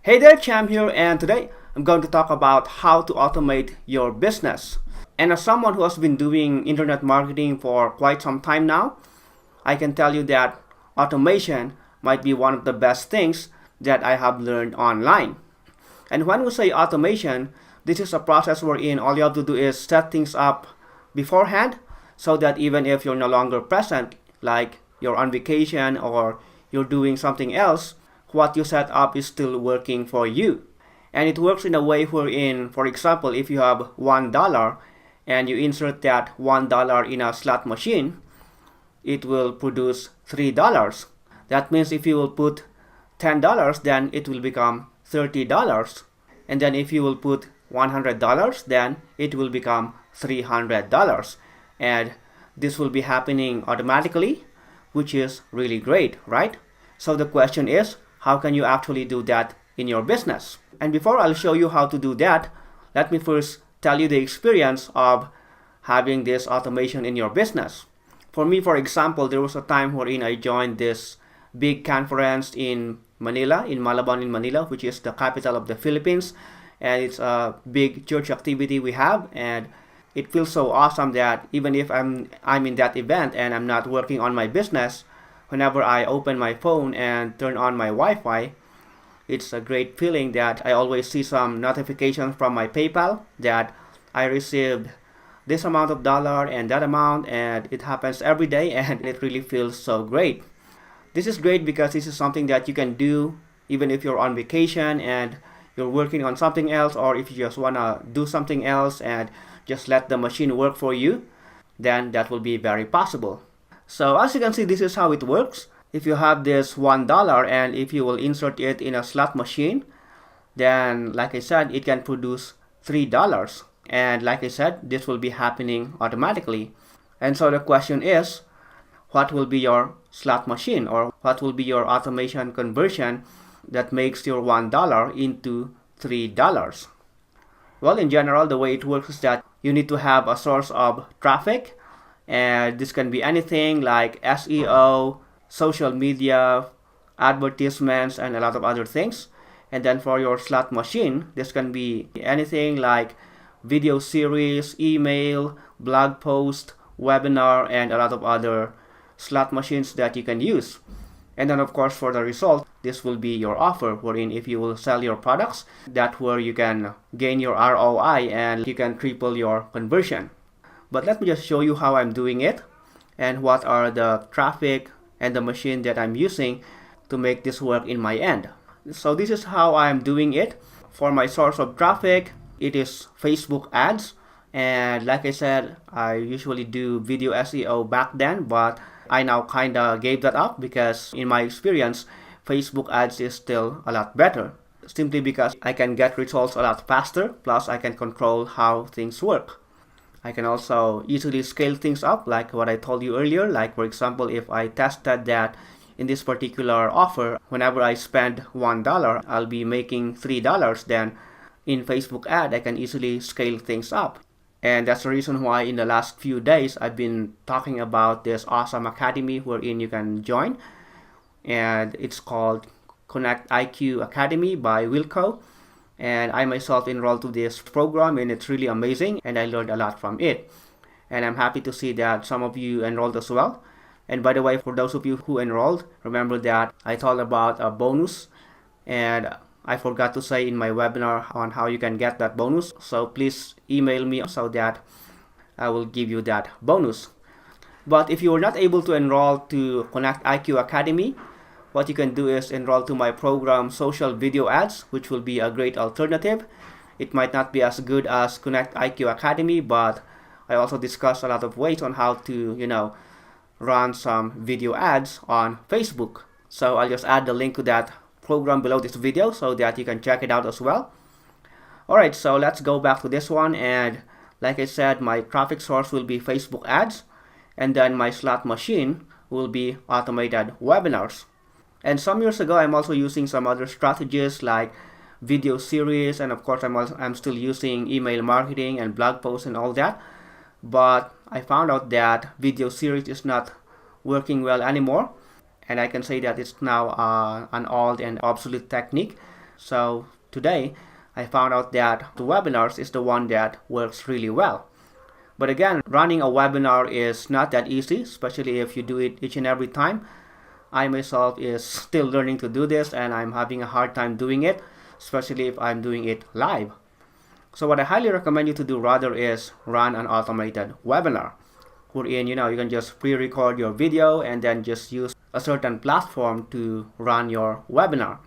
Hey there, Cham here, and today I'm going to talk about how to automate your business. And as someone who has been doing internet marketing for quite some time now, I can tell you that automation might be one of the best things that I have learned online. And when we say automation, this is a process wherein all you have to do is set things up beforehand so that even if you're no longer present, like you're on vacation or you're doing something else, what you set up is still working for you. And it works in a way wherein, for example, if you have $1 and you insert that $1 in a slot machine, it will produce $3. That means if you will put $10, then it will become $30. And then if you will put $100, then it will become $300. And this will be happening automatically, which is really great, right? So the question is, how can you actually do that in your business? And before I'll show you how to do that, let me first tell you the experience of having this automation in your business. For me, for example, there was a time wherein I joined this big conference in Manila, in Malabon in Manila, which is the capital of the Philippines. And it's a big church activity we have, and it feels so awesome that even if I'm in that event and I'm not working on my business, whenever I open my phone and turn on my Wi-Fi, it's a great feeling that I always see some notifications from my PayPal that I received this amount of dollar and that amount, and it happens every day, and it really feels so great. This is great because this is something that you can do even if you're on vacation and you're working on something else, or if you just want to do something else and just let the machine work for you, then that will be very possible. So as you can see, this is how it works. If you have this $1 and if you will insert it in a slot machine, then like I said, it can produce $3. And like I said, this will be happening automatically. And so the question is, what will be your slot machine, or what will be your automation conversion that makes your $1 into $3? Well, in general, the way it works is that you need to have a source of traffic, and this can be anything like SEO, social media, advertisements, and a lot of other things. And then for your slot machine, this can be anything like video series, email, blog post, webinar, and a lot of other slot machines that you can use. And then of course for the result, this will be your offer, wherein if you will sell your products, that's where you can gain your ROI and you can triple your conversion. But let me just show you how I'm doing it and what are the traffic and the machine that I'm using to make this work in my end. So this is how I'm doing it. For my source of traffic, it is Facebook ads. And like I said, I usually do video SEO back then, but I now kinda gave that up because in my experience, Facebook ads is still a lot better. Simply because I can get results a lot faster, plus I can control how things work. I can also easily scale things up, like what I told you earlier. Like for example, if I tested that in this particular offer, whenever I spend $1, I'll be making $3, then in Facebook ad, I can easily scale things up. And that's the reason why in the last few days, I've been talking about this awesome academy wherein you can join. And it's called Connect IQ Academy by Wilco. And I myself enrolled to this program, and it's really amazing, and I learned a lot from it. And I'm happy to see that some of you enrolled as well. And by the way, for those of you who enrolled, remember that I told about a bonus, and I forgot to say in my webinar on how you can get that bonus. So please email me so that I will give you that bonus. But if you were not able to enroll to Connect IQ Academy, what you can do is enroll to my program Social Video Ads, which will be a great alternative. It might not be as good as Connect IQ Academy, but I also discuss a lot of ways on how to, run some video ads on Facebook. So I'll just add the link to that program below this video so that you can check it out as well. Alright, so let's go back to this one, and like I said, my traffic source will be Facebook ads, and then my slot machine will be automated webinars. And some years ago, I'm also using some other strategies like video series, and of course I'm still using email marketing and blog posts and all that. But I found out that video series is not working well anymore, and I can say that it's now an old and obsolete technique. So today I found out that the webinars is the one that works really well. But again, running a webinar is not that easy, especially if you do it each and every time. I myself is still learning to do this, and I'm having a hard time doing it, especially if I'm doing it live. So what I highly recommend you to do rather is run an automated webinar, wherein you can just pre-record your video and then just use a certain platform to run your webinar.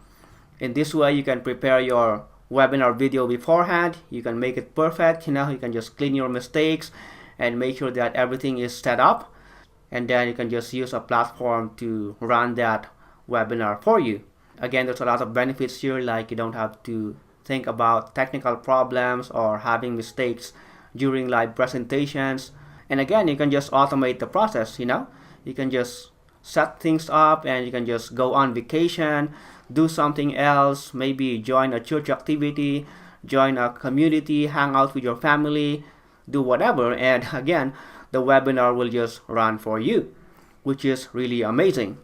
In this way, you can prepare your webinar video beforehand. You can make it perfect. You can just clean your mistakes and make sure that everything is set up, and then you can just use a platform to run that webinar for you. Again, there's a lot of benefits here, like you don't have to think about technical problems or having mistakes during live presentations. And again, you can just automate the process. You can just set things up and you can just go on vacation, do something else, maybe join a church activity, join a community, hang out with your family, do whatever, and again, the webinar will just run for you, which is really amazing.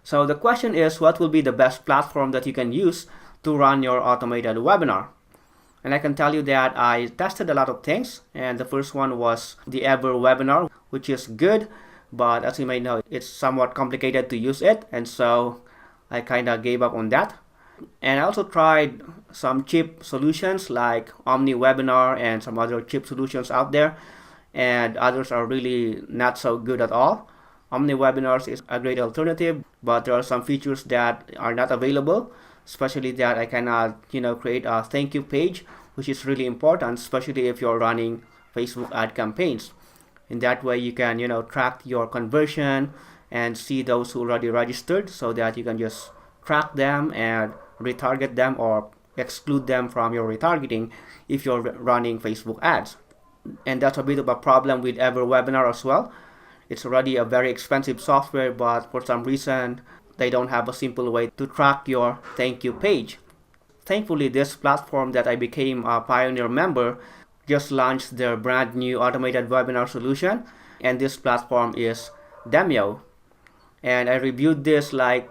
So the question is, what will be the best platform that you can use to run your automated webinar? And I can tell you that I tested a lot of things, and the first one was the EverWebinar, which is good, but as you may know, it's somewhat complicated to use it, and so I kind of gave up on that. And I also tried some cheap solutions like OmniWebinar and some other cheap solutions out there, and others are really not so good at all. OmniWebinars is a great alternative, but there are some features that are not available, especially that I cannot create a thank you page, which is really important, especially if you're running Facebook ad campaigns. In that way, you can track your conversion and see those who already registered, so that you can just track them and retarget them or exclude them from your retargeting if you're running Facebook ads. And that's a bit of a problem with EverWebinar as well. It's already a very expensive software, but for some reason they don't have a simple way to track your thank you page. Thankfully, this platform that I became a Pioneer member just launched their brand new automated webinar solution, and this platform is Demio. And I reviewed this I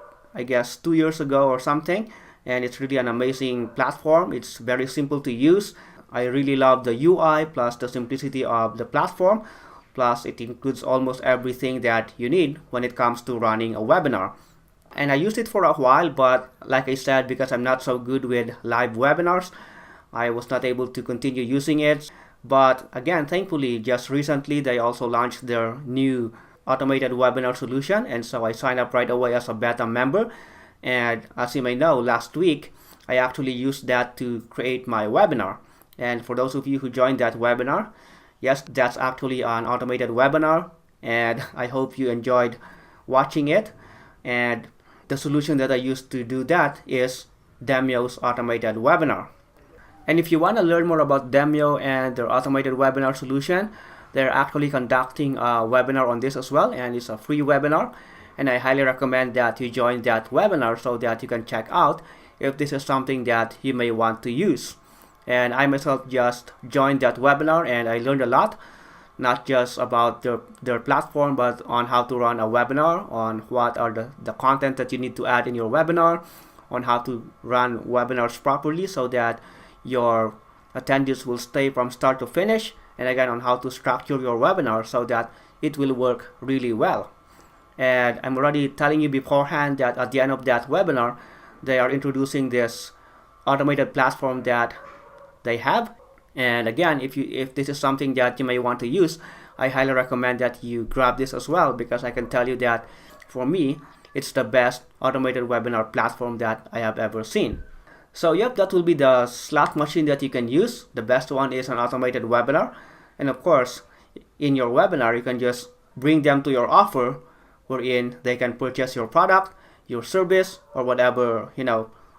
guess 2 years ago or something, and it's really an amazing platform. It's very simple to use. I really love the UI plus the simplicity of the platform, plus it includes almost everything that you need when it comes to running a webinar. And I used it for a while, but like I said, because I'm not so good with live webinars, I was not able to continue using it. But again, thankfully, just recently they also launched their new automated webinar solution, and so I signed up right away as a beta member. And as you may know, last week I actually used that to create my webinar. And for those of you who joined that webinar, yes, that's actually an automated webinar, and I hope you enjoyed watching it. And the solution that I used to do that is Demio's automated webinar. And if you want to learn more about Demio and their automated webinar solution, they're actually conducting a webinar on this as well, and it's a free webinar. And I highly recommend that you join that webinar so that you can check out if this is something that you may want to use. And I myself just joined that webinar, and I learned a lot, not just about their platform, but on how to run a webinar, on what are the content that you need to add in your webinar, on how to run webinars properly so that your attendees will stay from start to finish, and again on how to structure your webinar so that it will work really well. And I'm already telling you beforehand that at the end of that webinar, they are introducing this automated platform that they have. And again, if this is something that you may want to use, I highly recommend that you grab this as well, because I can tell you that for me, it's the best automated webinar platform that I have ever seen. So yep, that will be the slot machine that you can use. The best one is an automated webinar. And of course, in your webinar, you can just bring them to your offer, wherein they can purchase your product, your service, or whatever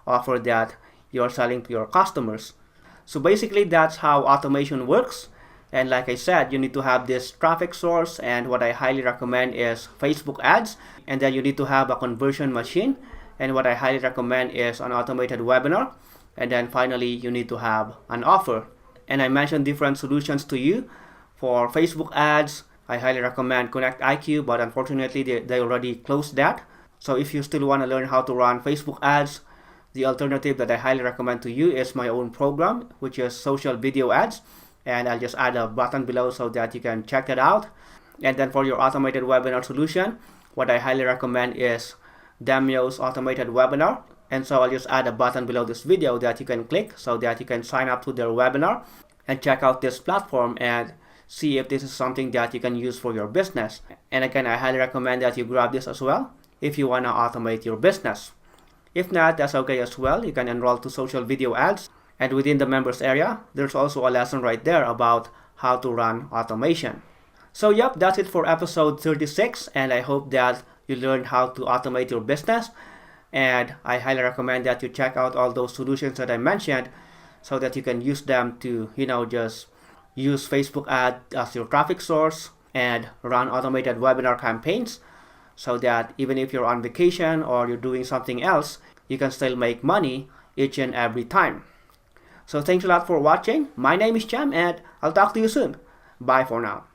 offer that you're selling to your customers. So basically, that's how automation works. And like I said, you need to have this traffic source, and what I highly recommend is Facebook ads. And then you need to have a conversion machine, and what I highly recommend is an automated webinar. And then finally, you need to have an offer. And I mentioned different solutions to you. For Facebook ads, I highly recommend Connect IQ, but unfortunately they already closed that. So if you still want to learn how to run Facebook ads, The alternative that I highly recommend to you is my own program, which is Social Video Ads. And I'll just add a button below so that you can check it out. And then for your automated webinar solution, what I highly recommend is Demio's automated webinar. And so I'll just add a button below this video that you can click so that you can sign up to their webinar and check out this platform and see if this is something that you can use for your business. And again, I highly recommend that you grab this as well if you want to automate your business. If not, that's okay as well. You can enroll to Social Video Ads. And within the members area, there's also a lesson right there about how to run automation. So yep, that's it for episode 36. And I hope that you learned how to automate your business. And I highly recommend that you check out all those solutions that I mentioned so that you can use them to, just use Facebook ad as your traffic source and run automated webinar campaigns so that even if you're on vacation or you're doing something else, you can still make money each and every time. So thanks a lot for watching. My name is Cham and I'll talk to you soon. Bye for now.